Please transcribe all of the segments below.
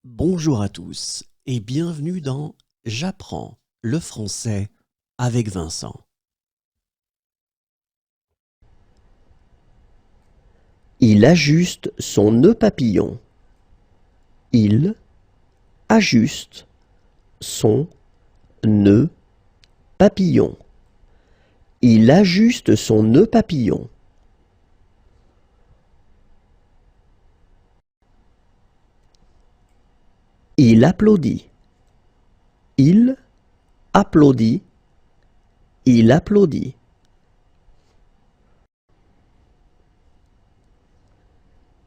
Bonjour à tous et bienvenue dans J'apprends le français avec Vincent. Il ajuste son nœud papillon. Il ajuste son nœud papillon. Il ajuste son nœud papillon. Il applaudit. Il applaudit. Il applaudit.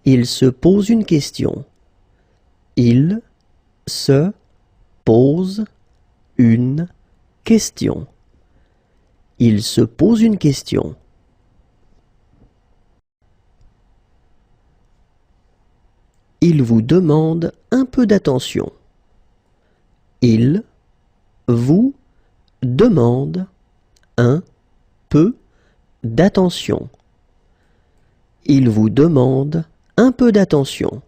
Il se pose une question. Il se pose une question. Il se pose une question. Il vous demande un peu d'attention. Il vous demande un peu d'attention. Il vous demande un peu d'attention.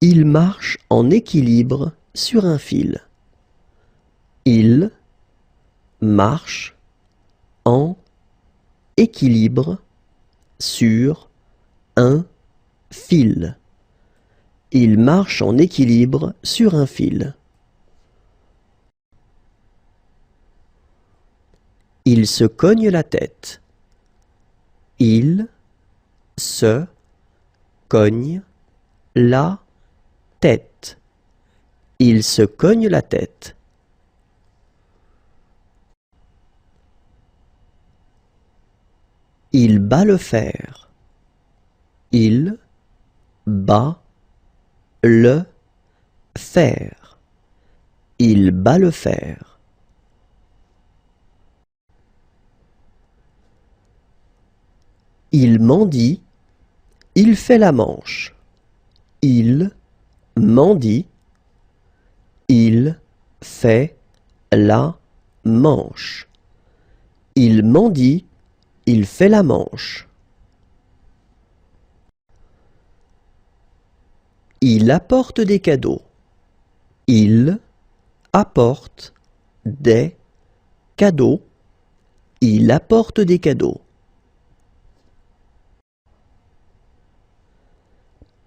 Il marche en équilibre sur un fil. Il marche en équilibre sur un fil. Il marche en équilibre sur un fil. Il se cogne la tête. Il se cogne la tête. Il se cogne la tête. Il bat le fer. Il bat le fer. Il bat le fer. Il mendie. Il fait la manche. Il mendie. Il fait la manche. Il mendie. Il fait la manche. Il apporte des cadeaux. Il apporte des cadeaux. Il apporte des cadeaux.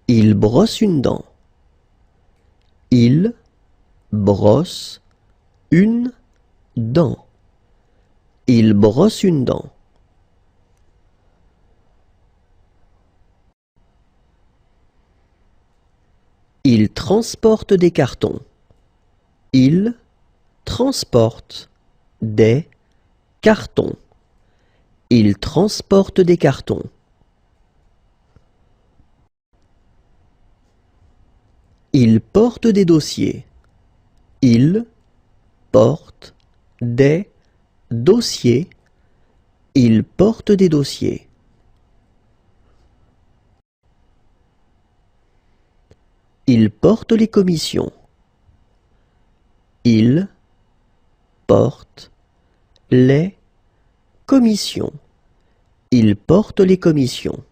Il brosse une dent. Il brosse une dent. Il brosse une dent. Il transporte des cartons. Il transporte des cartons. Il transporte des cartons. Il porte des dossiers. Il porte des dossiers. Il porte des dossiers. Il porte les commissions. Il porte les commissions. Il porte les commissions.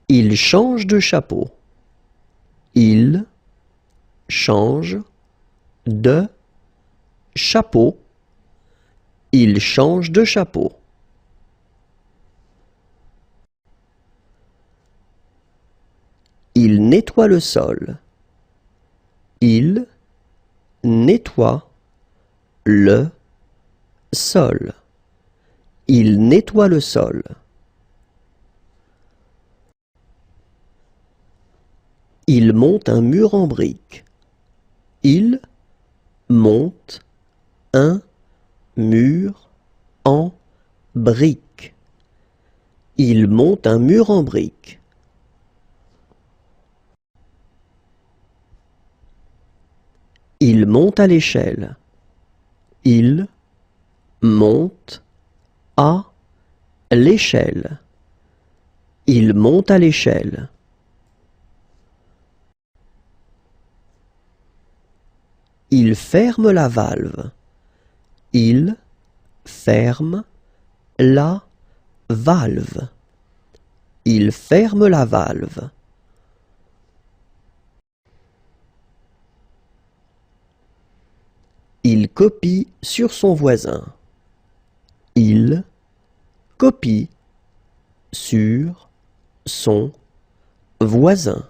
Il change de chapeau. Il change de chapeau. Il change de chapeau. Il nettoie le sol. Il nettoie le sol. Il nettoie le sol. Il monte un mur en briques. Il monte un mur en briques. Il monte un mur en briques. Il monte à l'échelle. Il monte à l'échelle. Il monte à l'échelle. Il ferme la valve. Il ferme la valve. Il ferme la valve. Il copie sur son voisin. Il copie sur son voisin.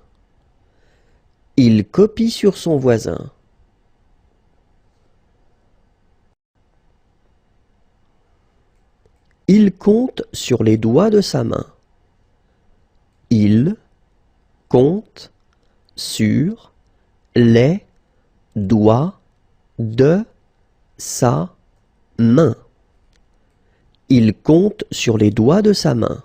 Il copie sur son voisin. Il compte sur les doigts de sa main. Il compte sur les doigts de sa main. Il compte sur les doigts de sa main.